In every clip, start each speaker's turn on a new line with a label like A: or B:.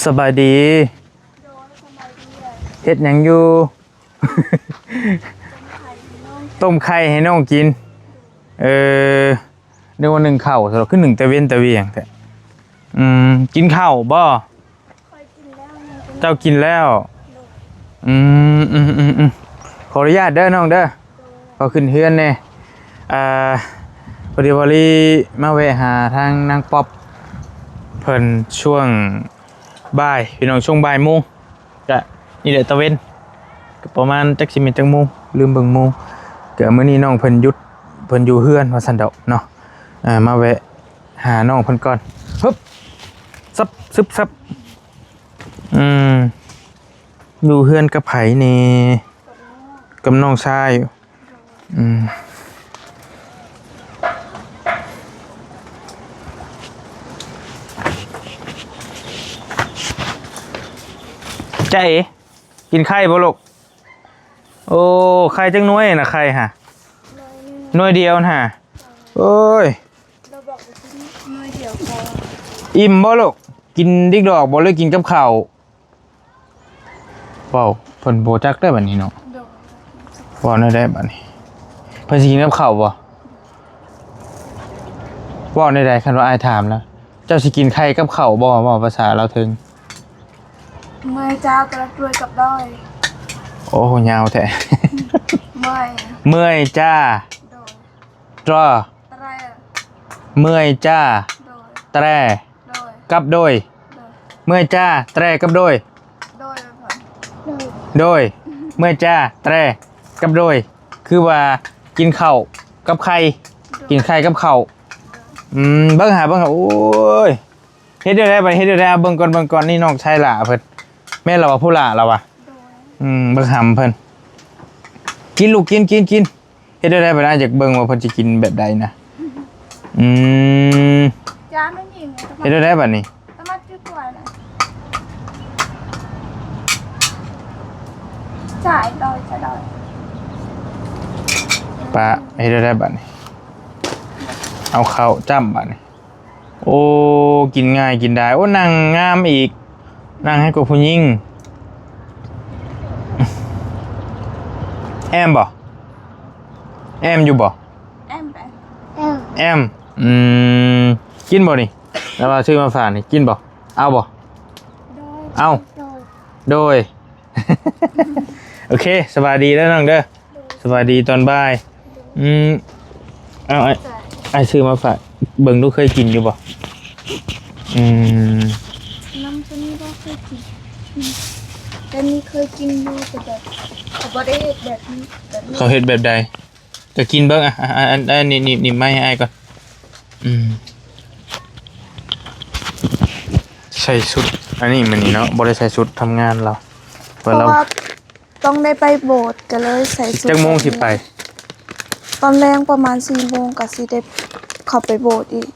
A: สบายดีเฮ็ดหยังอยู่ ต้มไข่ให้น้องกินเดี๋ยววันหนึ่งข้าวสำหรับขึ้นหนึ่งตะเวนตะเวียงแต่กินข้าวบ่เจ้ากินแล้วขออนุญาตเด้อน้องเด้อพอขึ้นเฮือนเนี่ยพอดีวอลี่มาแวะหาทางนางป๊อปเพิ่นช่วงบ่ายพี่น้องช่วงบ่ายโมงก็นี่แหละตะเวนก็ประมาณจักสิเป็นจังโมงลืมเบิ่งโมงก็มื้อนี้น้องเพิ่นหยุดเพิ่นอยู่เฮือนว่าซั่นดอกเนาะมาแวะหาน้องเพิ่นก่อนฮึบซับซึบซับอยู่เฮือนกับไผนี่กับน้องชายใจกินไข่บ่ลูกโอ้ไข่จังน้อยนะไข่ฮะน้อยเดียวนะฮะโอ้ยเราบอกว่าน้อยเดียวพออิ่มบ่ลูกกินดิกดอกบ่เลยกินกับข้าวเปล่าเพิ่นบ่จักได้บัดนี้เนาะบ่ได้บัดนี้เพิ่นสิกินกับข้าวบ่บ่ได้คันว่าอ้ายถามแล้วเจ้าสิกินไข่กับข้าวบ่ภาษาลาวถึง
B: เมื่อยจ้ากระด้วยกับด้อย
A: โอ้โหยาวแท้
B: เ
A: มื่อยจ้าตรอเมื่อยจ้าแตรกับโดยเมื่อยจ้าแตรกับโดยโดยเมื่อยจ้าแตรกับโดยคือว่ากินข้าวกับไข่กินไข่กับข้าวเบิ่งหาโอ้ยเฮ็ดได้บัดเฮ็ดได้เบิ่งก่อนนี่น้องชายหล่าเพิ่นแม่เราว่าผู้หล่าเราว่ะเบิ่งหำเพิ่นกินลูกกินเฮ็ดได้บัดอยากเบิ่งว่าเพิ่นสิกินแบบใดนะ
B: จ้าไม่มีไง
A: เฮ็ดได้บัดนี้
B: สามารถจุดตัวนะจ่ายดอยจะดอย
A: ปะเฮ็ดได้บัดนี้เอาข้าวจ้ำบัดนี้โอ้กินง่ายกินได้โอ้นางงามอีกนางให้กับผู้หญิงแอมบ่แอมอยู่บ่แอมกินบ่นี่แล้วมาซื้อมาฝากนี่กินบ่เอาบ่เอาโดย โอเคสบายดีแล้วน้องเด้อสบายดีตอนบ่ายเอาไอ้ซื้อมาฝากเบิ่งดูเคยกินอยู่บ่
B: น้ำตัวนี้ก็เคยกินแต่นี่เคยกินดูแต่แบบเขาไม่ได้เห็ดแบบนี้
A: เขาเห็ดแบบใดจะกินเบิ้งอันนี่ไม่ให้ก่อนใส่ชุดอันนี้มันนี่เนาะบริใส่ชุดทำงานเรา
B: เพราะว่าต้องได้ไปโบสถ์ก็เลยใส่ชุด
A: จักโมงสิไป
B: ตอนแรงประมาณ4 โมงก็สิได้เข้าไปโบสถ์อีก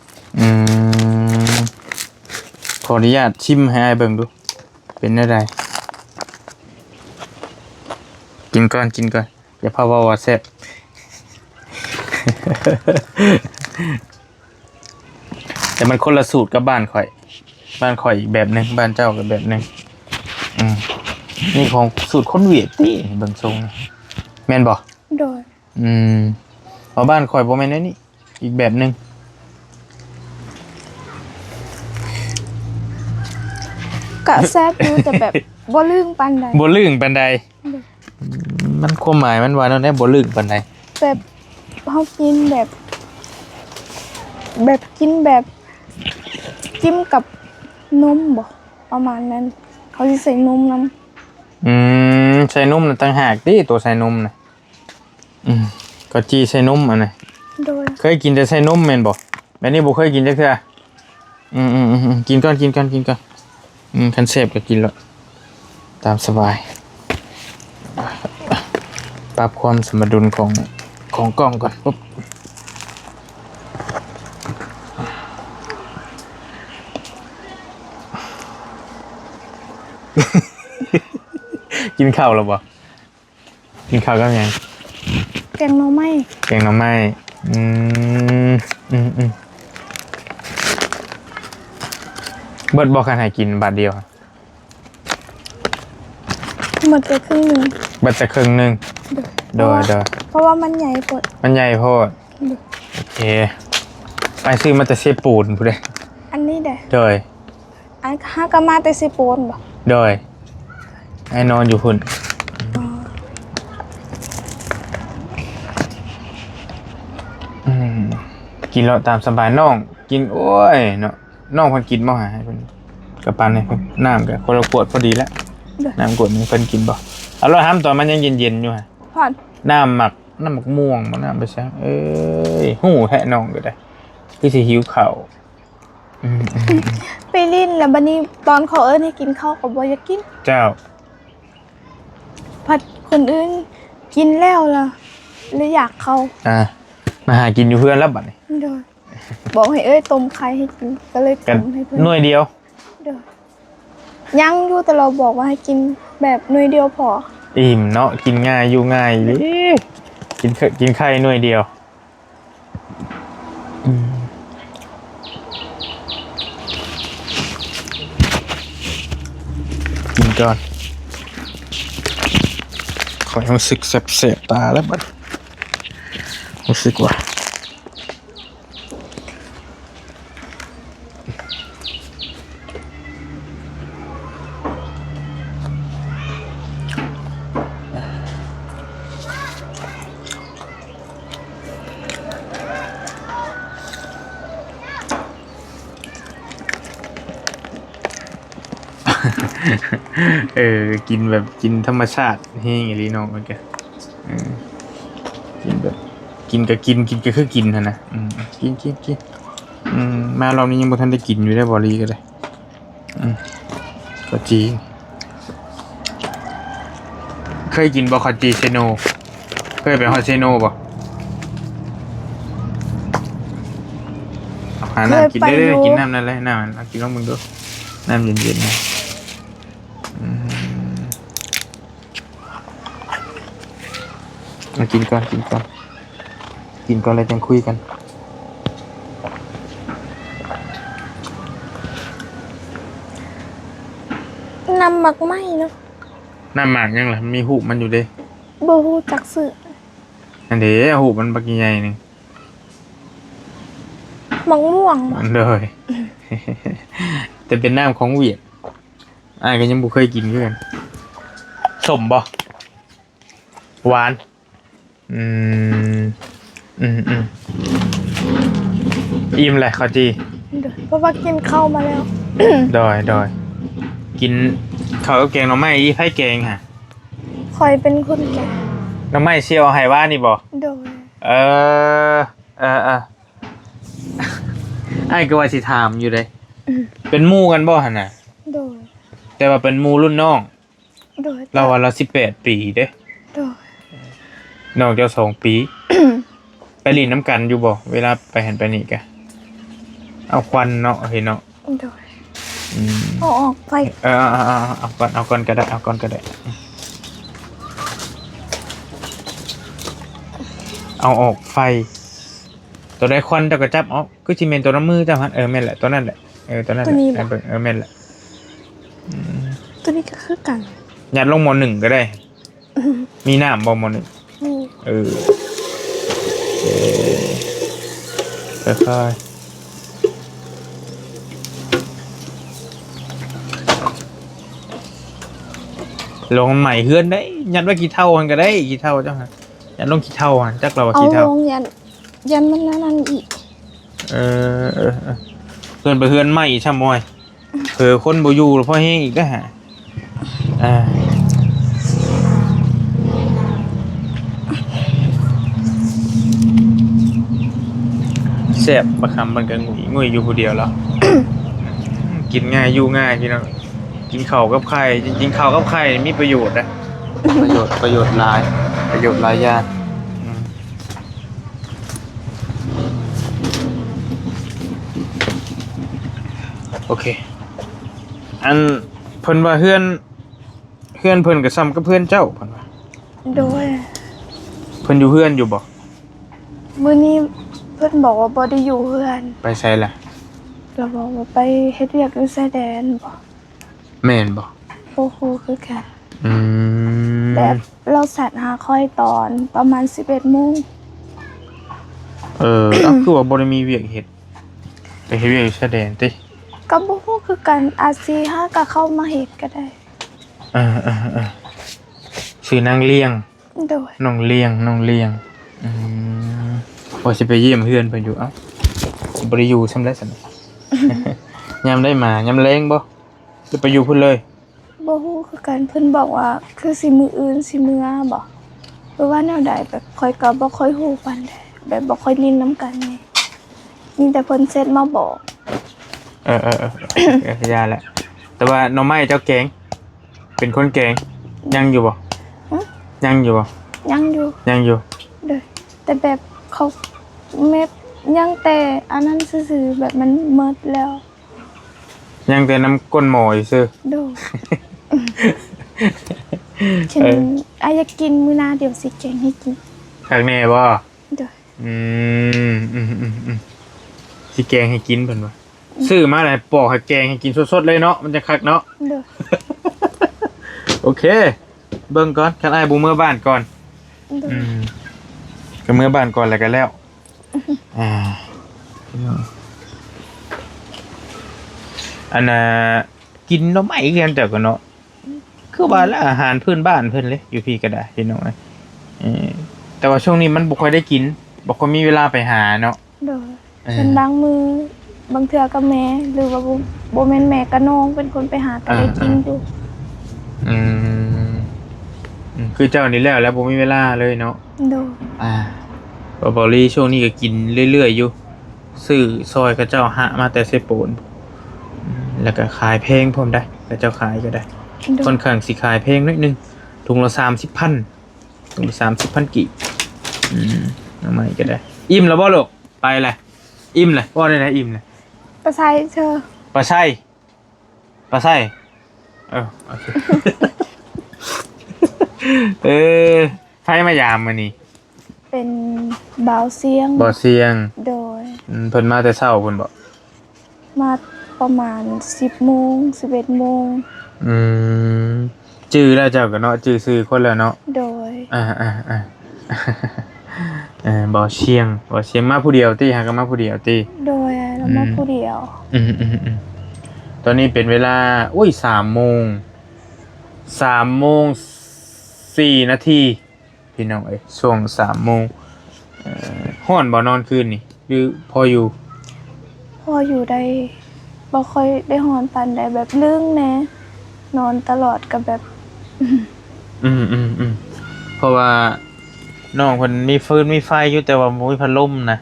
A: ขออนุญาตชิมให้เบิ่งดูเป็นอะไรกินก่อนอย่าพาว่าแซ่บแต่มันคนละสูตรกับบ้านข่อยอีกแบบนึงบ้านเจ้ากับแบบนึงนี่ของสูตรคนเวียดตี้เบิ่งทรงแม่นบ่
B: โดย
A: เพราะบ้านข่อยบ่แม่นนี่อีกแบบนึง
B: กะแซ่บอยู่แต่แบบบ่ลื่นปานใด
A: มันความหมายมันว่าเนาะได้บ่ลื่นปานใด
B: แบบเฮากินแบบกินแบบจิ้มกับนมบ่ประมาณนั้นเขาสิใส่นมน
A: ำใส่นมน่ะต่างหากติตัวใส่นมน่ะก็จี้ใส่นมอันน่ะเคยกินแต่ใส่นมแม่นบ่แบบนี้บ่เคยกินจักเทื่อกินก่อนคันเสพก็กินแล้วตามสบายปรับความสมดุลของกล้องก่อนปุ๊บกินข้าวแล้วบ่กินข้าวกันยัง
B: แกงหน่อไม้
A: เบิดบ่คันให้กินบาทเดียว
B: หมดไปครึ่งหนึง
A: เบิดแต่ครึ่งหนึงโดย
B: เพราะว่ามันใหญ่ปด
A: มันใหญ่โพดโอเคไปซื้อมาแต่เซปูนพุ่นเด้
B: อันนี้เด้
A: โดย
B: อันฮากามาแต่สิโปนบ่
A: โดยให้นอนอยู่พุ่นกินแล้วตามสบายน้องกินโอ้ยเนาะน้องเพิ่นกินบ่หาให้เพิ่นกระปันให้เพิ่นน้ำก็คนละขวดพอดีแล้วน้ำขวดนึงเพิ่นกินบ่อร่อยห้ามตอนมันยังเย็นๆอยู่ฮะ
B: ผ่อน
A: น้ำหมักม่วงบ่น้ำไปซะเอ้ยหู้แท้น้องก็ได้คือสิหิวข้าว
B: ไปลิ้นแล้วบัดนี้ตอนเขาให้กินข้าวก็บ่อยากกิน
A: เจ้า
B: ผัดคนอื่นกินแล้วล่ะเลยอยากเข้า
A: มาหากินอยู่เพื่อนแล้วบัดนี้
B: เด้อบอกให้ต้มไข่ให้กินก็เลย
A: กั
B: ต้
A: น
B: มให้เพิ่น
A: หน่วยเดียว
B: เด้อยังอยู่แต่เราบอกว่าให้กินแบบหน่วยเดียวพอ
A: อิ่มเนาะกินง่ายอยู่ง่ายเลยกินไข่หน่วยเดียวกินก่อนขอรู้สึกเสียบตาแล้วบัดรู้สึกว่ากินแบบกินธรรมชาติเฮ้ยลีน้องมันแกกินแบบกินก็กินก็คือกินนะกินมารอบนี้ยังบ่ทันได้กินอยู่ได้บอรีก็ได้ข้าวจีเคยกินบ่ข้าวจีเซโนเคยไปฮอตเซโนบ่หาน้ำกินได้เลยกินน้ำนั่นแหละน้ำกินลองมึงดูน้ำเย็นๆนะมากินก่อนเลยจังคุยกัน
B: น้ำหมักไหมเนาะ
A: น้ำหมากยังล่ะมีหูมันอยู่เด้
B: บ่ฮู้จักซื้อ
A: อันเด้หูมันบักใหญ่นึง
B: หมักม่วงบ่
A: อันเด้อแต่เป็นน้ำของเวียดอ้ายก็ยังบ่เคยกินคือกันสมบ่หวานอิ่มเลยข้าวจี
B: เด้อเพราะว่ากินข้าวมาแล้ว
A: ดอยกินข้าวกับแกงหน่อไม้อีไผ่แกงฮะ
B: คอยเป็นคนแก่
A: หน่อไม้เชียวไห้ว่านี่บ่
B: โดย
A: ไอ้ก็ว่าสิถามอยู่เลยเป็นหมู่กันบ่หั่นน่ะ
B: โดย
A: แต่ว่าเป็นหมู่รุ่นน้อง
B: โดย
A: เราว่าเรา18 ปีเด้
B: โดย
A: น้องเจ้า2 ปี ไปเลินน้ำกันอยู่บ่เวลาไปหันไปนี่กะเอาควันเนาะเห็นเนาะ
B: โดยเอาออกไป
A: เอาก่อนก็ได้เอาออกไฟตัวได้ควันเจ้าก็จับออกคือสิเมนตัวน้ำมือเจ้าหันแม่นแหละตัวนั่นแหละตัวนั้นแหละแม่นแหละ
B: ตัวนี้ก็คือกัน
A: ยัดลงม.1ก็ได้มีน้ำบ่ม.1
B: นี่
A: ค่อยลงใหม่เฮือนได้ยัดไว้กี่เท่ากันก็ได้กี่เท่าเจ้าฮะยัดลงกี่เท่าฮะจักเราว่า
B: เอา
A: กี่เท่า
B: ลงยันมันนั่นอีก
A: เพื่อนไปเฮือนใหม่ช่ำมอยเผื่อคนบ่อยู่แล้วพ่อแห้งอีกได้ฮะแซ่บประคำมันก็งุยอยู่ผู้เดียวแล้ว กินง่ายอยู่ง่ายพี่น้องกินข้าวกับไข่จริงๆข้าวกับไข่มีประโยชน์นะประโยชน์หลายอย่างโอเคอันเพิ่นว่าเฮือนเพิ่นก็ซ้ำกับเพื่อนเจ้าเพิ่นว่า
B: โดย
A: เพิ่นอยู่เฮือนอยู่บ่
B: มื้อนี้เพิ่นบอกว่าบ่ได้อยู่เฮือน
A: ไปไสล่ะ
B: เราบอกว่าไปเฮ็ดเวียกอยู่ชายแดนบ่
A: แม่นบ่
B: บ่ฮู้คือกัน
A: อืม
B: แบบเราสัตว์หาค่อยตอนประมาณ 11:00 น
A: เอ้าคือว่าบ่ได้มีเวียกเฮ็ดไปเฮ็ดเวียกอยู่ชายแดนติ
B: ก็บ่ฮู้คือกันอาจสิหาก็เข้ามาเฮ็ดก็ได้
A: เออชื่อนางเลี้ยง
B: โดย
A: น้องเลี้ยงอืมว่าสิไปเยี่ยมเพื่อนเพิ่นอยู่เอ้าบ่ได้อยู่ซำได้ซั่น ยามได้มายามแลงบ่จะไปอยู่พุ่นเลย
B: บ่ฮู้คือกันเพิ่นบอกว่าคือสิมื้ออื่นสิมื้อบ่หรือว่าแนวใดแบบค่อยก็บ่ค่อยฮู้ปานใดแบบบ่ค่อยลิ้นนํกันนี่มีแต่เพิ่นเซตมาบอก
A: ยาแหละแต่ว่าหน่อไม้เจ้าแกงเป็นคนแกงยังอยู่บ่
B: ฮะ
A: ยังอยู่บ่
B: ยังอยู่
A: ยังอยู่
B: เด้อแต่แบบเขาแม่ยังแต่อันนั้นซื่อๆแบบมันหมดแล้ว
A: ยังแต่น้ำก้นหม้ออยู่ซื่อ
B: โดยฉันอายากกินมื้อหน้าเดี๋ยวสิแกงให้กิน
A: คักแน่บ่
B: โดย
A: อืมสิแกงให้กินเพิ่นว่าซื้อมาแล้วปอกให้แกงให้กินสดๆเลยเนาะมันจะคักเนาะ
B: โดย
A: โอเค เบิ่งก่อนคันอ้ายบ่มื้อบ้านก่อน
B: โดย
A: ก็มื้อบ้านก่อนแล้วก็แล้วอันน่ะกินหน่อไม้กันแต่ก็เนาะคือว่าละอาหารพื้นบ้านเพิ่นเลยอยู่พี่ก็ได้พี่น้องแต่ว่าช่วงนี้มันบ่ค่อยได้กินบ่ค่อยมีเวลาไปหาเนาะ
B: โดยฉันบางมือบางเทื่อก็แม่หรือว่าบ่แม่นแม่ก็น้องเป็นคนไปหาก็ได้กินอยู่
A: คือเจ้านี่แล้วบ่มีเวลาเลยเนาะ
B: โดย
A: บอลี่ช่วงนี้ก็กินเรื่อยๆอยู่ซื้อซอยกับเจ้าหะมาแต่เซโปนแล้วก็ขายแพงพร้อมได้กับเจ้าขายก็ได้
B: โดย
A: ค่อนข้างสิขายแพงนิดนึงถุงละ30,000ถุงละ30,000กี่ทำไมก็ได้อิ่มแล้วบ่ลูกไปเลยอิ่มเลยว่าได้นะอิ่มเลย
B: ประไสเธอ
A: ปลาไส้โอเค ไฟมายามมื้อนี้
B: เป็นบ่าวเสียง
A: บ่เสียง
B: โดย
A: เพิ่นมาแต่เช้าเพิ่นบ่
B: มาประมาณ 10:00 น 11:00 น
A: จื้อแล้วเจ้าก็เนาะจื้อซื้อคนแล้วเนาะ
B: โดย
A: บ่เชียงมาผู้เดียวติหาก็มาผู้เดียวติ
B: โดยเรามาผู้เดียว
A: ตอนนี้เป็นเวลา3:04 นาทีพี่น้องช่วง3:00 นฮ้อนบ่นอนคืนนี่หรือพออยู่
B: พออยู่ได้บ่ค่อยได้หอนปานใดแบบลึงแหน่นอนตลอดก็แบบ
A: เพราะว่าน้องเพิ่นมีฟืนมีไฟอยู่แต่ว่าบ่มีพัดลมนะ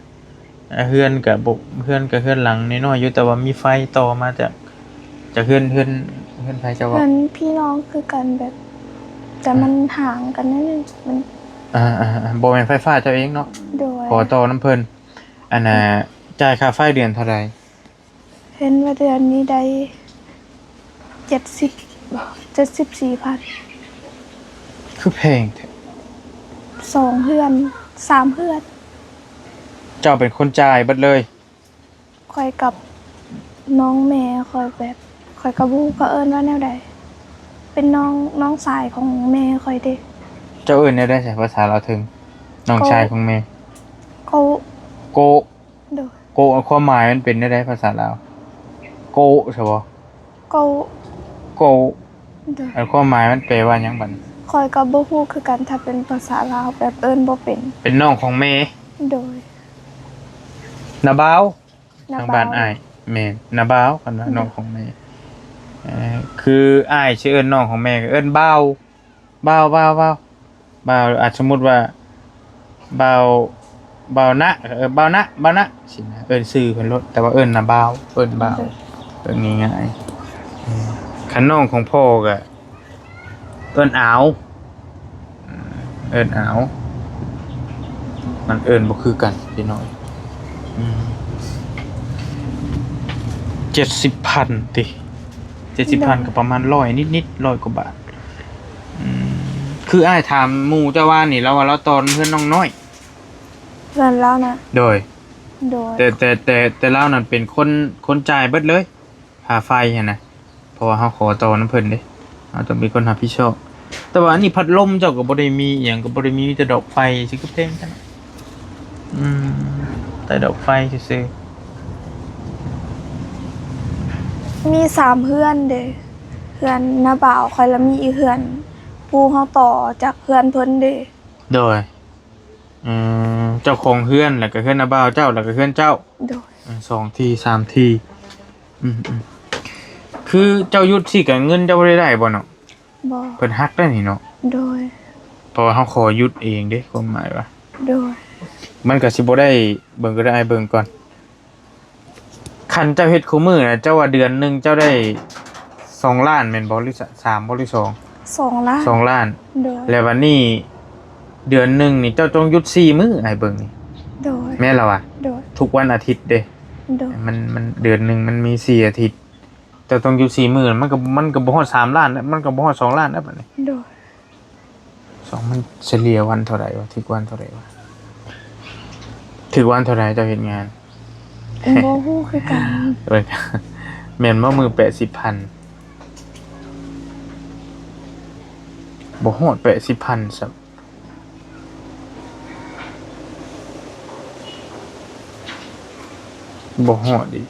A: เฮือนก็บ่เฮือนหลังน้อยๆอยู่แต่ว่ามีไฟต่อมาจากเฮือนไฟจะว่า
B: มันพี่น้องคือกันแบบ แต่มันห่างกันนิดนึงมัน
A: บ่แม่นไฟฟ้าเจ้าเองเนาะ
B: โดย
A: ขอต่อน้ำเพิ่นอันน่ะจ่ายค่าไฟเดือนเท่าใด
B: เห็นว่าเดือนนี้ได้74,000
A: คือแพงแท้
B: 2 เฮือน3 เฮือน
A: เจ้าเป็นคนจ่ายเบิดเลย
B: คอยกับน้องแม่คอยแบบคอยกับบูเขาเอิ้นว่าแนวใดเป็นน้องสายของแม่คอยเด้
A: เจ้าเอิ้นได้ใช้ภาษาลาวถึงน้องชายของแม่
B: เขา
A: โก
B: โดย
A: โกความหมายมันเป็นได้ภาษาลาวโกใช่บ่
B: เขา
A: โก
B: โดย
A: ความหมายมันแปลว่าหยังบัด
B: คอยกับบ่ฮู้คือกันถ้าเป็นภาษาลาวแบบเอิ้นบ่เป็น
A: เป็นน้องของแม่
B: โดย
A: นาบ้าว
B: นะ
A: ทางบ้านอ้ายแม่นาบ้าวกันว่าน้องของแม่คืออ้ายชื่อเอิ้นน้องของแม่ก็เอิ้นบ้าวอาจสมมุติว่าบ้าวนะบ้าวนะสินะเอิ้นชื่อเพิ่นโลดแต่ว่าเอิ้นนาบ้าวเอิ้นบ้าวเอิ้นง่ายๆคันน้องของพ่อก็เอิ้นอาวมันเอิ้นบ่คือกันพี่น้อง70,000 ติ 70,000 ก็ประมาณ100นิดๆ100 กว่าบาทคืออ้ายถามหมู่เจ้าว่านี่แล้วว่าเราตอนเพื่อนน้องน้อย
B: เพื่อนแล้วนะ
A: โดย
B: โดย
A: แต่เรานั่นเป็นคนจ่ายเบิดเลยค่าไฟหั่นน่ะเพราะว่าเฮาขอต่อน้ำเพิ่นเด้เฮาต้องเป็นคนรับผิดชอบแต่ว่าอันนี้พัดลมเจ้าก็บ่ได้มีอิหยังก็บ่ได้มีแต่ดอกไฟสิก็เพลงกันแต่ดอกไฟซื่อ
B: มี3เฮือนเด้เฮือนน้าบ่าวคอยแล้วมีอีกเฮือนผู้เฮาต่อจากเฮือนเพิ่นเด้
A: ๆโดยเจ้าของเฮือนแล้วก็เฮือนนาบ่าวเจ้าแล้วก็เฮือนเจ้า
B: โดย
A: 2 ที 3 ทีคือเจ้ายุดสิกับเงินเจ้าบ่ได้บ่เนาะ
B: บ่
A: เพิ่นฮักได้นี่เนาะ
B: โดย
A: เพราะว่าเฮาขอยุดเองเด้ความหมายว่า
B: โดย
A: มันก็สิบ่ได้เบิ่งก็ได้เบิ่งก่อนคันเจ้าเฮ็ดคู่มือน่ะเจ้าว่าเดือนหนึงเจ้าได้2ล้านแม่นบ่หรือ3บ่หรือ2
B: 2ล้าน
A: 2ล้าน
B: โดย
A: แล้ววันนี้เดือนหนึงนี่เจ้าต้องหยุด4มื้อให้เบิ่งนี่
B: โดย
A: แม่นแล้วอ่ะ
B: โดย
A: ทุกวันอาทิตย์เด้
B: โดย
A: มันเดือนหนึงมันมี4อาทิตย์แต่ต้องอยู่4มื้อมันก็บ่ฮอด3ล้านนะมันก็บ่ฮอด2ล้านนะบัดนี้
B: โดย
A: 2มันเฉลี่ยวันเท่าไหร่วะถึกวันเท่าไหร่วะถึกวันเท่าไหร่เจ้าเฮ็ดงาน
B: บ่ฮู้คือกัน
A: เอ้ย แม่นบ่มือ80,000บ่ฮอด80,000ซับบ่ฮอดดิ60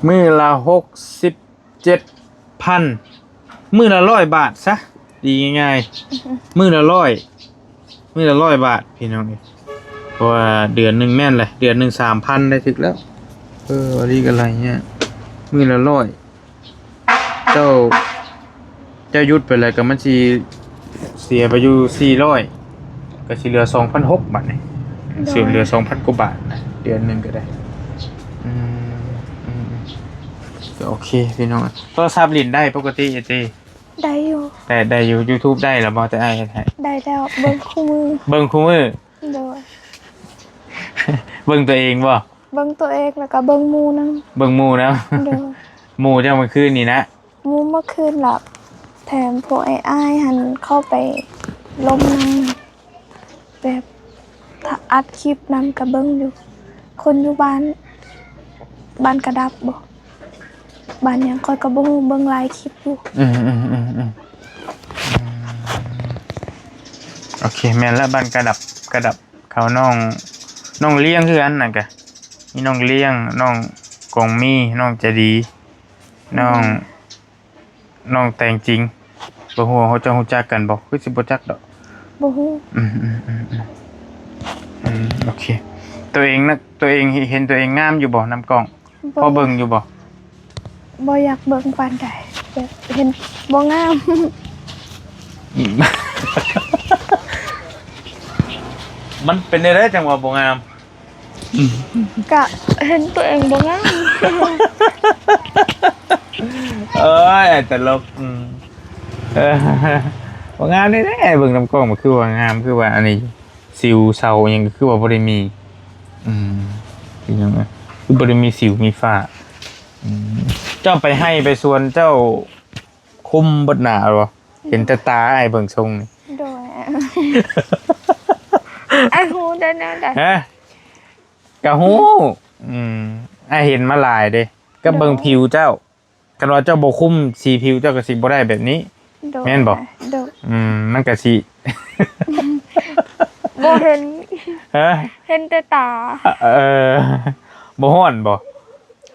A: มื้อละ67,000มื้อละ100 บาทซะดีง่ายๆมื้อละ100บาทพี่น้องเอ้ยเพราะว่าเดือนหนึงแม่นเลยเดือนหนึง 3,000 ได้ถึกแล้วอันนี้ก็ไรเนี่ยมื้อละ100เจ้ายุดไปเลยก็มันสิเสียไปอยู่400ก็สิเหลือ 2,600 บาทนี่สิเหลือ 2,000 กว่าบาทนะเดือนหนึงก็ได้ก็โอเคพี่น้องโทรศัพท์ลิ้นได้ปกติเจ
B: ได้อยู่
A: แต่ได้อยู่ YouTube ได้แล้วบ่แต่อ้ายเฮ็ดให้
B: ได้แล้วเบิ่งคู่มือ
A: เบิ่งคู่มือ
B: โดย
A: เบิ่งตัวเองบ่
B: เบิ่งตัวเองแล้วก็เบิ่งหมู่นำ
A: เบิ่งหมู่นะ
B: โดย
A: หมู่เจ้าเมื่อคืนนี่นะ
B: หมู่เมื่อคืนหลับแถมพวกอ้ายหันเข้าไปล้มนำแบบถ้าอัดคลิปนำก็เบิ่งอยู่ คนอยู่บ้านกระดับบ่บ้านหยังค่อยก็บ่ฮู้เบิ่งหลายคลิปอยู่
A: โอเคแม่นละบ้านกระดับเขาน้องเลี้ยงคืออันน่ะกะมีน้องเลี้ยงน้องกงมีน้องใจดีน้องแต่งจริงบ่ฮู้ว่าเขาจะรู้จักกันบ่คือสิบ่จักดอก
B: บ่ฮู้
A: โอเคตัวเองเห็นตัวเองงามอยู่บ่นำกล้องพอเบิ่งอยู่บ่
B: บ่อยากเบิ่งปานใดแบบเห็นบ่งาม
A: มันเป็นได้จังว่าบ่งาม
B: กะเห็นตัวเองบ่งาม
A: เอ้ยตลกบ่งามนี่แหละเบิ่งนำกล้องมันคือว่างามคือว่าอันนี้สิวเซาหยังก็คือว่าบ่ได้มีเป็นจังไงคือบ่ได้มีสิวมีฝ้าเจ้าไปให้ไปสวนเจ้าคุมเบิดหน้าบ่เห็นแต่ตาอ้ายเบิ่งทรงนี่
B: โดย ไอ้ฮู้ได้แนวใด
A: ฮะกะฮู้อ้ายเห็นมาหลายเด้ก็เบิ่งผิวเจ้ากันว่าเจ้าบ่คุมสีผิวเจ้าก็สิบ่ได้แบบนี้
B: โดย
A: แม่นบ่
B: โดย
A: มันก็สิ
B: บ่เห็น
A: ฮะ
B: เห็นแต่ตา
A: บ่ฮ้อนบ่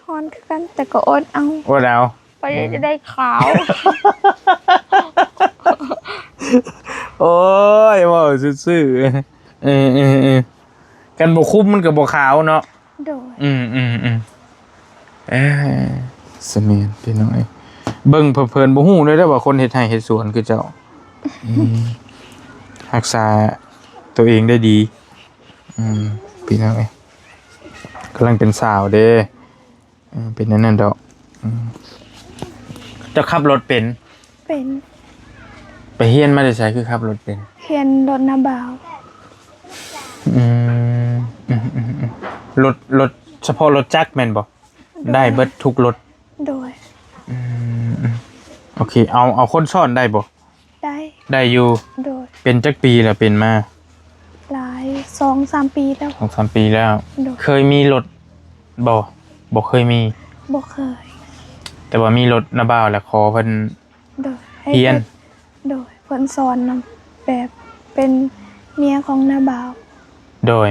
B: ฮ้อนคือกันแต่ก็อดเอา
A: ว่าดาว
B: ไปจะได้ขาว
A: โอ้ยเว้าซื่อๆกันบ่คุมมันก็บ่ขาวเนาะ
B: โดย
A: เสมียนพี่น้อยเบิ่งเพลินๆบ่ฮู้เลยเด้อว่าคนเฮ็ดไร่เฮ็ดสวนคือเจ้ารักษาตัวเองได้ดีพี่น้อยกำลังเป็นสาวเด้เป็นนั่นดอกเจ้าขับรถเป็น
B: เป็น
A: ไปเฮียนมาได้ใช้คือขับรถเป็น
B: เห็นรถนาบ่าว
A: อืมรถเฉพาะรถจักรแม่นบ่ได้เบิดทุกรถ
B: โดย
A: อืมโอเคเอาคนซ่อนได้บ่
B: ได้
A: ได้อยู่
B: โดย
A: เป็นจักปีแล้วเป็นมา
B: หลาย 2-3 ปีแล้ว
A: 2-3 ปีแล้ว
B: โดย
A: เคยมีรถบ่เคยมี
B: บ่เคย
A: แต่ว่ามีรถนาบ่าวแล้วขอเพิ่น
B: โดยให้
A: เฮียน
B: โดยเพิ่นสอนนำแบบเป็นเมียของนาบ่าว
A: โดย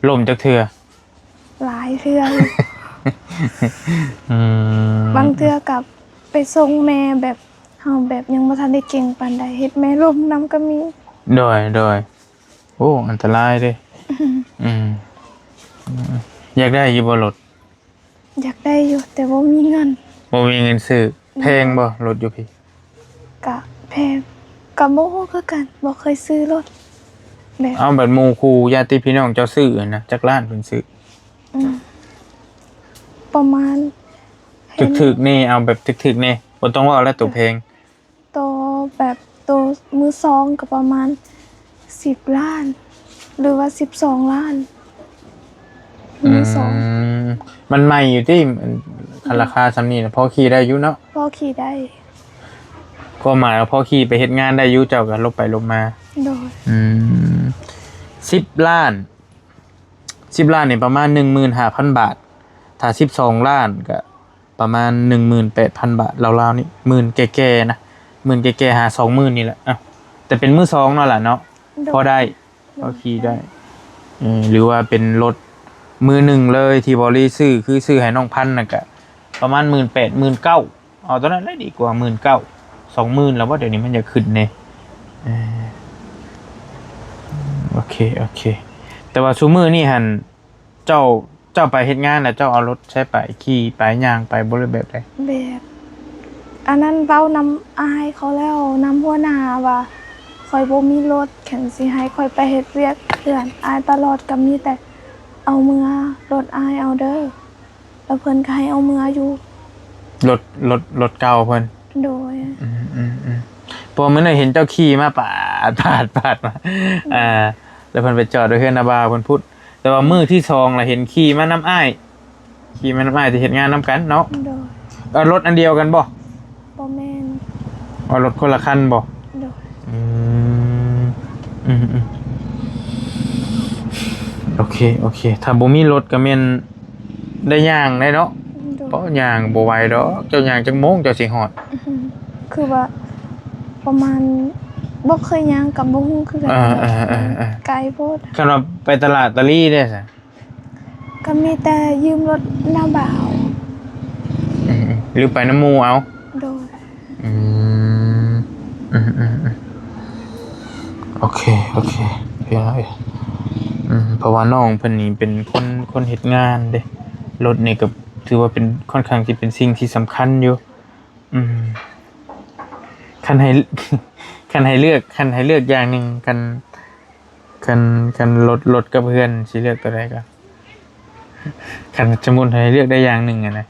A: ล่มจักเทื่อ
B: หลายเทื่ออยู่
A: อืม
B: บางเทื่อกับไปส่งแม่แบบเฮาแบบยังบ่ทันได้เก่งปานใดเฮ็ดแม่ล้มนำก็มี
A: โดยโอ้อันตรายเด้อืมอยากได้อยู่บ่รถ
B: อยากได้อยู่แต่บ่มีเงิน
A: บ่มีเงินซื้อแพงบ่รถอยู่พี่
B: กะแพงกะบ่ฮู้คือกันบ่เคยซื้อรถแบบ
A: เอาแบบหมู่คู่ญาติพี่น้องเจ้าซื้อนะจักล้านเพิ่นซื้อ
B: อืมประมาณเห็น
A: ถึกๆนี่เอาแบบถึกๆนี่บ่ต้องว่าแล้วตัวเพลง
B: โตแบบโตมือสองก็ประมาณ10 ล้าน หรือว่า12 ล้านมือสอง
A: มันใหม่อยู่ที่คันราคาซำนี้นะพอขี่ได้อยู่เนาะ
B: พอขี่ได้
A: ก็หมายว่าพอขี่ไปเฮ็ดงานได้อยู่เจ้าก็ลบไปลบมา
B: โดย
A: 10 ล้าน10ล้านนี่ประมาณ 15,000 บาทถ้า12ล้านก็ประมาณ 18,000 บาทราวๆนี่หมื่นแก่ๆนะหมื่นแก่ๆหา 20,000นี่แหละอ้าวแต่เป็นมือสองเนาะล่ะเนาะ พอได้พอขี่ได้หรือว่าเป็นรถมือหนึ่งเลยที่บริซื้อคือซื้อให้น้องพันธุ์น่ะก็ประมาณ 18,000 19,000เอาตอนนั้นได้ดีกว่า 19,000 20,000แล้วว่าเดี๋ยวนี้มันจะขึ้นเนี่ยโอเคแต่ว่าซุมื้อนี่หั่นเจ้าไปเฮ็ดงานน่ะเจ้าเอารถใช้ไปขี่ไปย่างไปบ่ได้แบบใด
B: แบบอันนั้นเว้านำอายเขาแล้วนำหัวหน้าว่าข่อยบ่มีรถแข็งสิให้ข่อยไปเฮ็ดเวียกเพื่อนอายตลอดก็มีแต่เอาเมื่อรถอายเอาเด้อแล้วเพิ่นก็ให้เอาเมื่ออยู่
A: รถเก่าเพิ่น
B: โดย
A: พอมื้อนั้นเห็นเจ้าขี่มาปาดมาแล้วเพิ่นไปจอดด้วยเฮือนนาบาเพิ่นพูดแต่ว่ามื้อที่2ล่ะเห็นขี่มาน้ำอ้ายที่เฮ็ดงานนํกันเนาะ
B: โดย
A: รถอันเดียวกันบ่
B: บ่แม่น
A: รถคนละคันบ่
B: โดย
A: โอเคถ้าบ่มีรถก็แม่นได้ย่างได้เนาะ
B: โดย
A: เพราะย่างบ่ไหวดอกเจ้าย่างจักโมงเจ้าสิฮอด
B: คือว่าประมาณบ่เคยย่างกับบ่ฮู้คือกันไกลโพด
A: คันว่าไปตลาดตะลี่เด้ซะ
B: ก็มีแต่ยืมรถหน้าบ่าว
A: หรือไปน้ำหมู่เอา
B: โดย
A: โอเคพี่น้อยเพราะว่าน้องเพิ่นนี่เป็นคนเฮ็ดงานเด้รถนี่ก็ถือว่าเป็นค่อนข้างที่เป็นสิ่งที่สำคัญอยู่คันให้ คันให้เลือกอย่างหนึงคันรถกับเพื่อนสิเลือกตัวใดก็คันสมมุติให้เลือกได้อย่างหนึงอะนะ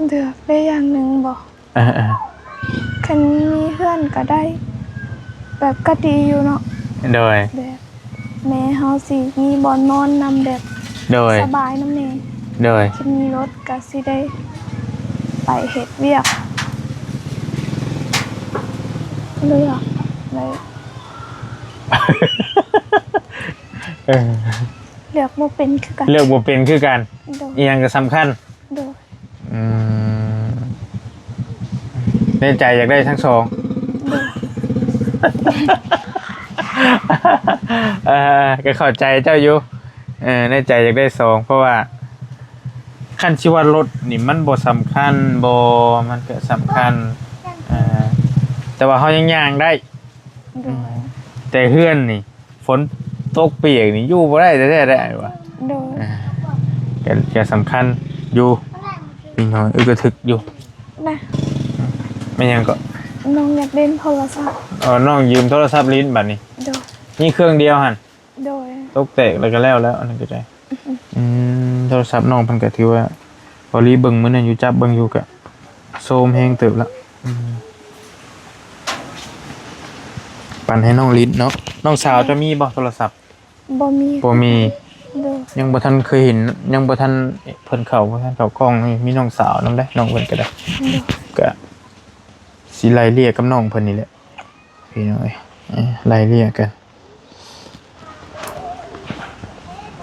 B: เลือกได้อย่างหนึงบ่ คันมีเพื่อนก็ได้ แบบก็ดีอยู่เนาะ
A: โดย
B: แบบแม่เฮาสิมีบ่อนนอนนำแบบ
A: โดย
B: สบายนำแน่
A: โดย
B: คันมีรถก็สิได้ไปเฮ็ดเวียกเลือกเลย เลือกบ่เป็นคือกัน
A: เลือกบ่เป็นคือกัน
B: โดย
A: อีหยังก็สำคัญ
B: โดย
A: ในใจอยากได้ทั้งสอง ก็เข้าใจเจ้าอยู่ในใจอยากได้สองเพราะว่าคันชีว่ารถนี่มันบ่สำคัญบ่มันก็สำคัญแต่ว่าเฮายังย่างได้
B: โดย
A: แต่เฮือนนี่ฝนตกเปียกนี่อยู่บ่ได้แท้ๆได้ว่ะ
B: โดย
A: ก็สำคัญอยู่พี่น้อยก็ถึกอยู่
B: นะ
A: ไม่ยังก็
B: น้องอยากเล่นโทรศัพท์
A: น้องยืมโทรศัพท์ลิ้นบัดนี้
B: โดย
A: นี่เครื่องเดียวหั่น
B: โดย
A: ตกแตกแล้วก็แล้วอันนั้นก็ได้โทรศัพท์น้องเพิ่นก็ถือว่าพอลีเบิ่งมื้อนั้นอยู่จับเบิ่งอยู่ก็โซมแฮงเติบละไป ปันให้น้องลิ้นเนาะน้องสาวจะมีบ่โทรศัพท์
B: บ่มี
A: บ่มี
B: โดย
A: ยังบ่ทันเคยเห็นยังบ่ทันเพิ่นเข้าบ่ทันเข้ากล้องนี่มีน้องสาวนำได้น้องเพิ่นก็ได้
B: โดย
A: ก็สิไล่เลี่ยกับน้องเพิ่นนี่แหละพี่น้องเอ้ยไล่เลี่ยกัน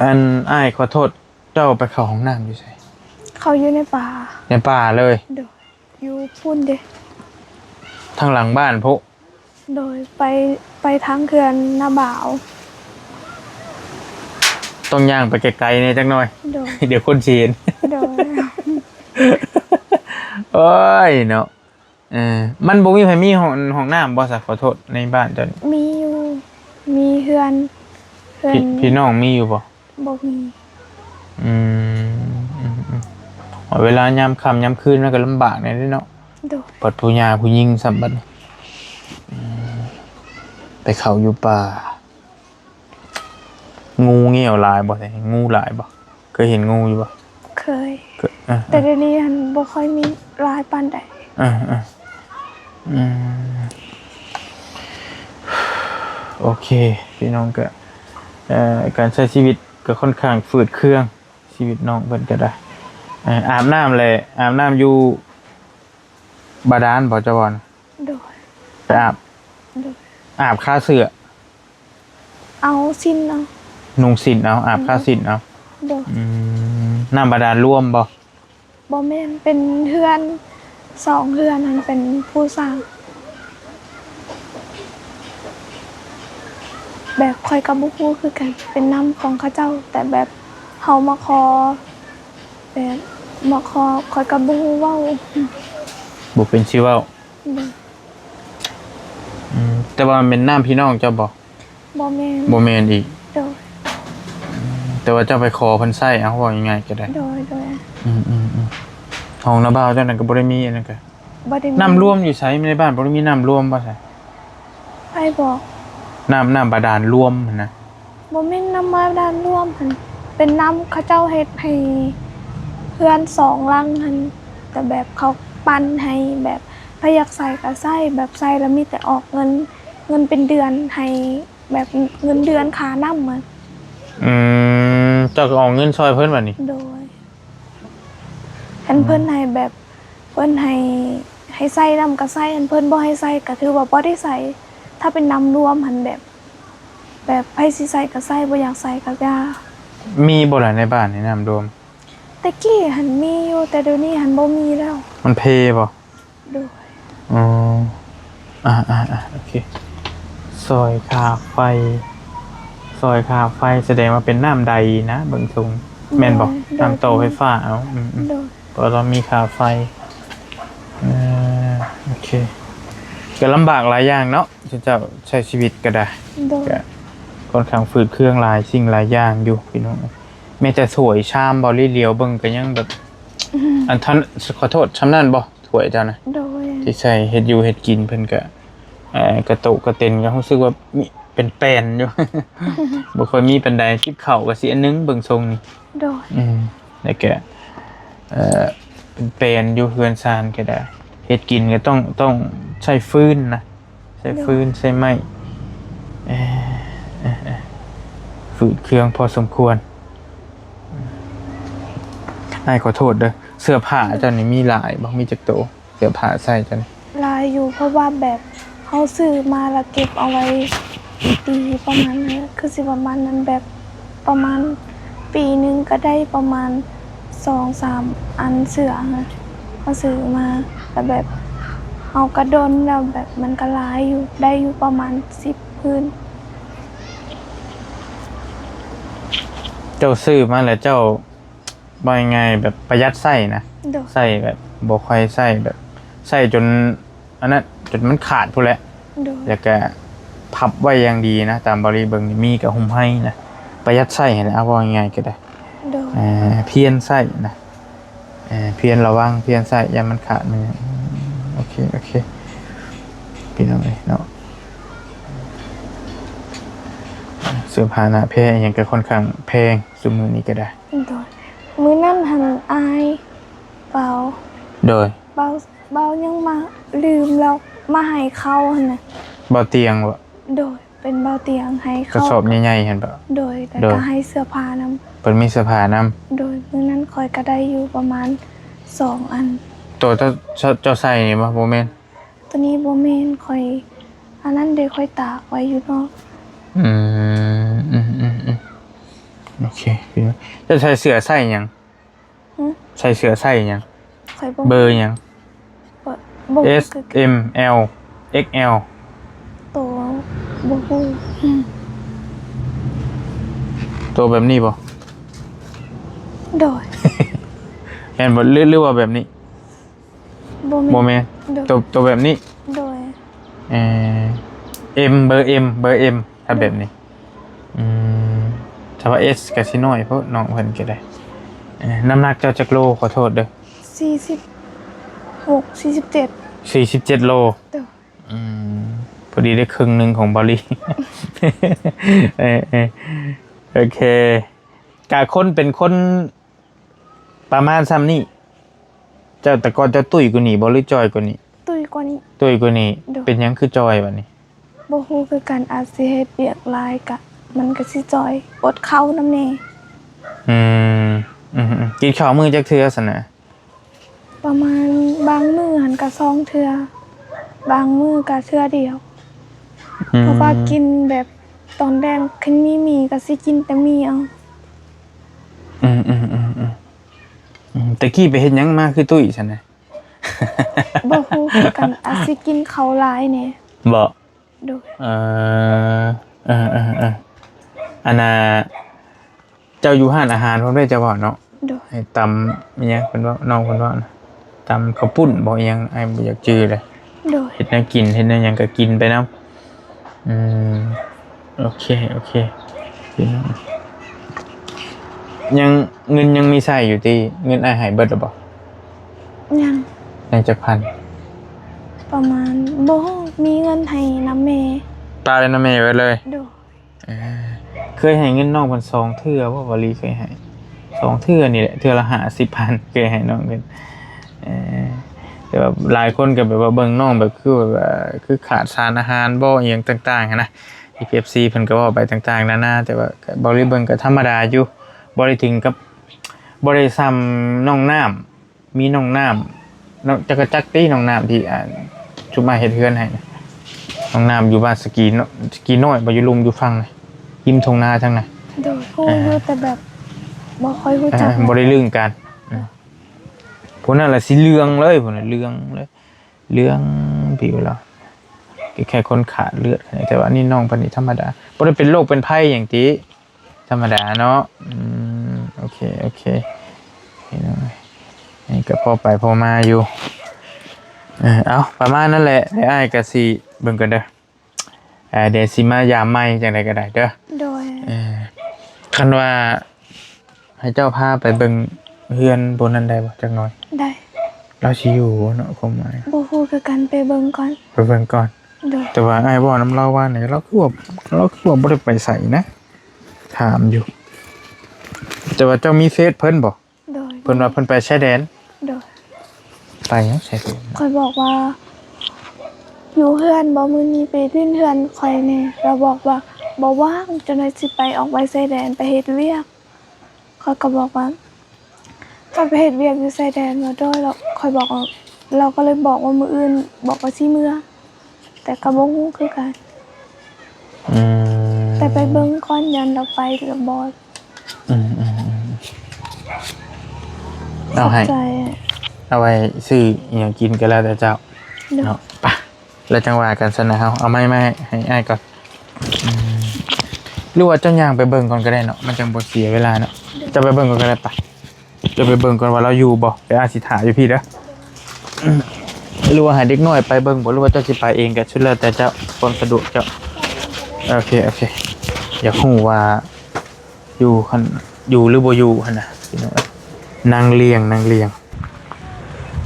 A: อันอ้ายขอโทษเจ้าไปเข้าห้องน้ำอยู่ไส
B: เขาอยู่ในป่า
A: ในป่าเลย
B: โดยอยู่พุ่นเด้
A: ทางหลังบ้านพุ
B: โดยไปทางเขื่อนนาบ่าว
A: ต้องย่างไปไกลๆเนี่ยจักหน่อย
B: โดย
A: เดี๋ยวคนสิเห็น
B: โดย
A: โอ้ยเนาะมันบ่มีไผมีห้องน้ำบ่ซะขอโทษในบ้านเจ้านี่
B: มีอยู่มีเฮือนเฮือน
A: พี่น้องมีอยู่บ่
B: บ่มี
A: อืมเวลายามค่ำยามคืนมันก็ลำบากแน่เด้เนาะ
B: โดย
A: ปัดผู้ยาผู้ยิงสัมบัดนี้ไปเขาอยู่ป่า งูเงี้ยวหลายบ่ใช่งูหลายบ่เคยเห็นงูอยู่บ่
B: เคย
A: เคย
B: แต่เดี๋ยวนี้หันบ่ค่อยมีรายปานใด
A: โอเคพี่น้องก็การใช้ชีวิตก็ค่อนข้างฝืดเครื่องชีวิตน้องเพิ่นก็ได้อาบน้ำเลยอาบน้ำอยู่บาดาลบ่เจ้าบ่อน
B: โดย
A: ไปอาบ
B: โดย
A: อาบค่าเสื้อ
B: เอาสิ้นเอา
A: นุ่งสินเอาอาบค่าสินเอา
B: โดย
A: น้ำบาดาลร่วมบ่
B: บ่แม่นเป็นเฮือน2เฮือนหันเป็นผู้สร้าง แบบคอยกับบ่ฮู้คือกันเป็นน้ำของเขาเจ้า แต่แบบเฮามาขอแบบมาขอคอยกับบ่ฮู้เว้า
A: บ่เป็นชื่อเว้า
B: โดย
A: แต่ว่ามันเป็นน้ำพี่น้องเจ้าบ่
B: บ่แม่น
A: บ่แม่นอีก
B: โดย
A: แต่ว่าเจ้าไปขอเพิ่นใช้เอาว่ายังไงก็ได้
B: โดย
A: ห้องน้าบ่าวเจ้านั่นก็บ่ได้มีอันนั้นก็
B: บ่ได้มี
A: น้ำร่วมอยู่ไสในบ้านบ่ได้มีน้ำร่วมบ่ใช่
B: ไผบอก
A: น้ำบาดาลร่วมหั่นนะ
B: บ่แม่นน้ำมาด้านร่วมหั่นเป็นน้ำเขาเจ้าเฮ็ดให้เพื่อน2หลังหั่นแต่แบบเขาปั้นให้แบบถ้าอยากใส่ก็ใส่แบบใส่แล้วมีแต่ออกเงินเป็นเดือนให้แบบเงินเดือนค่าน้ำมัน
A: เจ้าก็เอาเงินซอยเพิ่นบัดนี้
B: โดยอันเพิ่นให้แบบเพิ่นให้ใส่น้ำก็ใส่อันเพิ่นบ่ให้ใส่ก็ถือว่าบ่ได้ใส่ถ้าเป็นน้ำรวมหั่นแบบไผสิใส่ก็ใส่บ่อยากใส่ก็อย่า
A: มีบ่ล่ะในบ้านนี่น้ำรวม
B: แต่กี้หันมีอยู่แต่เดี๋ยวนี้หันบ่มีแล้ว
A: มันเพบ่
B: โดย
A: อ๋อโอเคซอยค่าไฟแสดงว่าเป็นน้ำใดนะเบิ่งทรงแม่นบ่น้ำโตไฟฟ้าเอา
B: โดย
A: เพราะเรามีค่าไฟโอเคก็ลำบากหลายอย่างเนาะที่เจ้าใช้ชีวิตก็ได้
B: โดย
A: ก็ค่อนข้างฝืดเครื่องหลายสิ่งหลายอย่างอยู่พี่น้องแม้แต่สวยชามบอลลี่เลียวเบิ่งก็ยังแบบอันท่านขอโทษชำนาญบ่ถวยเจ้านะ
B: โดย
A: ที่ใส่เฮ็ดอยู่เฮ็ดกินเพิ่นก็กระตุกกระเต็นก็รู้สึกว่ามีเป็นแป้นอยู่ บ่ค่อยมีปานใดคิดเข้าก็สิอันนึงเบิ่งทรงนี่
B: โดย
A: แล้วก็เป็นแป้นอยู่เฮือนซานก็ได้เฮ็ดกินก็ต้องใช้ฟืนนะใช้ฟืนใช้ไม้ฝืดเครื่องพอสมควรนายขอโทษเด้อเสื้อผ้าเจ้านี่มีหลายบ่มีจักโตเสื้อผ้าใส่เจ้านี่
B: ลายอยู่เพราะว่าแบบเฮาซื้อมาแล้วเก็บเอาไว้ปีประมาณนั้นคือสิประมาณนั้นแบบประมาณปีหนึงก็ได้ประมาณ 2-3 อันเสื้อนะเฮาซื้อมาแต่แบบเฮากระดนแล้วแบบมันก็หลายอยู่ได้อยู่ประมาณ10พื้น
A: เจ้าซื้อมาแล้วเจ้าบ่ยังไงแบบประหยัดใส่นะ
B: โดย
A: ใส่แบบบ่ค่อยใส่แบบใส่จนอันนั้นจนมันขาดพู้นแหละ
B: โดย
A: แล้วก็พับไว้อย่างดีนะตามบริเบิงนี่มีกับหุ้มให้นะประหยัดใส่นะเอาว่ายังไงก็ได้
B: โดย
A: เพียนใส่นะเพียนระวังเพียนใส่อย่ามันขาดมือโอเคพี่น้องเลยเนาะเสื้อผ้าหนะแพงอย่างก็ค่อนข้างแพงซุมือนี้ก็ได้
B: โดยมื้อนั้นหันอายเบา
A: โดย
B: เบายังมาลืมแล้วมาให้เขาหั่นน่ะ
A: บ่เตียงบ่
B: โดยเป็นเบาเตียงให้
A: กระ
B: เข้า
A: สอบใหญ่ๆเห็นปะ
B: โดยแต่
A: โดย
B: ก็ให้เสื้อผ้าน
A: เพิ่นมีเสื้อผ้าน
B: ำโดยมื้อนั้นคอยก็ได้อยู่ประมาณ2 อัน
A: ำตัวเจ้าใส่นี่บ่บ่แม่น
B: ตัวนี้บ่แม่นคอยอันนั้นเด้คอยตากไว้อยู่นอก
A: อืมโอเคพี่น้องจะใส่เสื้อใส่หยัง
B: หึ
A: ใส่เสื้อใส่หยัง
B: คอยบ่
A: เบอร์หยัง
B: บ่
A: S M L XL
B: ตัวบ่ฮู้
A: ตัวแบบนี้บ่
B: โดย
A: แม่นบ่หรือว่าแบบนี้
B: บ่
A: บ่
B: แม่น
A: แม่น
B: โดย
A: ตัวแบบนี้
B: โดย
A: เอ่อ เบอร์ M ถ้าแบบนี้ถ้าว่า S ก็สิน้อยเพราะน้องเพิ่นก็ได้น้ำหนักเจ้าจักโลขอโทษเด้อ
B: 46 47
A: 47โล
B: โดย
A: พอดีได้ครึ่งหนึงของบอลลี่ โอเคกะคนเป็นคนประมาณซ้ำนี่เจ้าแต่ก่อนเจ้าตุ้ยกว่านี้บ่หรือจอยกว่านี้
B: ตุ้ยกว่านี้
A: ตุ้ยกว่านี้
B: เด้อ
A: เป็นหยังคือจอยบัดนี้
B: บ่ฮู้คือกันอาจสิเฮ็ดเวียกหลายกะมันก็สิจอยอดเข้านำแน่
A: กินข้าวมื้อจักเทื่อซั่นน่ะ
B: ประมาณบางมื้อหันก็2เทื่อบางมื้อก็เทื่อเดียว เพราะว่ากินแบบตอนแรกคันมีหมี่ก็สิกินแต่หมี่เอา
A: ตะกี้ไปเฮ็ดหยังมาคือตุ้ยซั่นน่ะ
B: บ่ฮู้คือกันอาจสิกินข้าวหลายแหน่
A: บ่
B: โดย
A: อันน่ะเจ้าอยู่ห้านอาหารพร้อมได้เจ้าบ่เนาะ
B: โดย
A: ให้ตำอิหยังเพิ่นว่าน้องเพิ่นว่านะตำข้าวปุ้นบ่อิหยังไอ้บ่อยากจื้อเลย
B: โดย
A: เฮ็ดแนวกินเฮ็ดแนวหยังก็กินไปนำโอเคพี่น้องยังเงินยังมีใช้อยู่ติเงินอ้ายให้เบิดแล้วบ่
B: ยัง
A: ยังจักพัน
B: ประมาณบ่ฮู้มีเงินให้นำแม่
A: ตายแล้วนะแม่ไว้เลย
B: โดย
A: เคยให้เงินน้องเพิ่น2เทื่อบ่ลีเคยให้2เทื่อนี่แหละเทื่อละ50,000เคยให้น้องเพิ่นแต่ว่าหลายคนก็แบบว่าเบิ่งน้องแบบคือแบบว่าคือขาดสารอาหารบ่อีหยังต่างๆหั้นนะ PFC เพิ่นก็เว้าไปต่างๆนานาแต่ว่าก็บ่ได้เบิ่งก็ธรรมดาอยู่บ่ได้ถึงกับบ่ได้ซ้ำน้องน้ำมีน้องน้ำน้องจักรจักรตีน้องน้ำที่ชุบมาเฮ็ดเฮือนให้นะน้องน้ำอยู่บ้านสกีน้อยบ่อยู่ลุมอยู่ฝั่งนะริมทุ่งนาทั้งนั้น
B: โดยฮู้อยู่แต่แบบบ่ค่อยรู้จัก
A: บ่ได้เรื่องกันพวกนั้นล่ะสิเรื่องเลยพวกนั้นเรื่องเลยเรื่องผิวเราแค่คนขาดเลือดแต่ว่านี่น้องเพิ่นนี่ธรรมดาบ่ได้เป็นโรคเป็นภัยหยังติธรรมดาเนาะโอเคนี่น้องนี่ก็พอไปพอมาอยู่เอาประมาณนั้นแหละเดี๋ยวอ้ายก็สิเบิ่งกันเด้อเดี๋ยวสิมายามใหม่จังได๋ก็ได้เด้อ
B: โดย
A: คันว่าให้เจ้าพาไปเบิ่งเฮือนบนนั้นได้บ่จักหน่อย
B: ได้
A: เราสิอยู่เนาะความหมาย
B: บ่ฮู้คือกันไปเบิ่งก่อน
A: ไปเบิ่งก่อน
B: โดย
A: แต่ว่าอ้ายบ่นำเราว่าเนี่ยเราคือว่าบ่ได้ไปใส่นะถามอยู่ แต่ว่าเจ้ามีเฟซเพิ่นบ่
B: โดย
A: เพิ่นว่าเพิ่นไปชายแดน
B: โดย
A: ไปหยังชายแดน
B: คอยบอกว่า อยู่เฮือนบ่มื้อนี้ไปดิ้นเฮือนคอยแน่เราบอกว่าบ่ว่างจนได้สิไปออกไปชายแดนไปเฮ็ดเวียกคอยก็บอกว่าก็ไปเฮ็ดเวียกอยู่ชายแดนมาด้วยแล้วคอยบอกว่าเราก็เลยบอกว่ามื้ออื่นบอกว่าสิมื้อแต่ก็บ่ฮู้คือกัน แต่ไปเบิ่งก่อนยันเราไปแล้วบ่
A: เอาให้
B: ใจ
A: เอาไว้ซื้ออหยังกินก็แล้วแต่เจ้า
B: เนาะ
A: เนาะไปแล้วจังหวะกันซะนะเฮาเอาไม้มาให้อ้ายก่อนหรือว่าเจ้าย่างไปเบิ่งก่อนก็ได้เนาะมันจังบ่เสียเวลาเนาะจะไปเบิ่งก่อนก็ได้ปะจะไปเบิ่งก่อนว่าเราอยู่บ่ไปอาสิถาอยู่พี่เด้อหรือว่าให้เด็กน้อยไปเบิ่งบ่หรือว่าเจ้าสิไปเองก็สุดแล้วแต่เจ้าความสะดวกเจ้าโอเคอยากรู้ว่าอยู่คั่นอยู่หรือบ่อยู่หั่นน่ะพี่น้องนางเลียง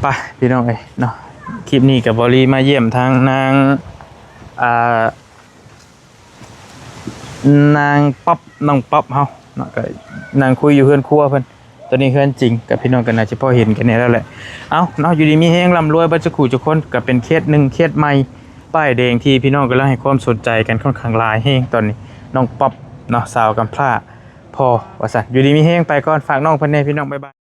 A: ไปพี่น้องเอ้ยเนาะคลิปนี้กับบอลี่มาเยี่ยมทางนางนางป๊อปน้องป๊อปเฮาเนาะก็นางคุยอยู่เฮือนครัวเพิ่นตอนนี้เฮือนจริงกับพี่น้องกันน่าจะพอเห็นกันแน่แล้วแหละเอ้าเนาะอยู่ดีมีแฮงร่ำรวยบ่จะขู่ทุกคนก็เป็นเคสหนึงเคสใหม่ ป้ายแดงที่พี่น้องกำลังให้ความสนใจกันค่อนข้างหลายแฮงตอนนี้น้องป๊อปเนาะสาวกำพร้าพอว่าซั่นอยู่ดีมีแฮงไปก่อนฝากน้องเพิ่นแน่พี่น้องบ๊ายบาย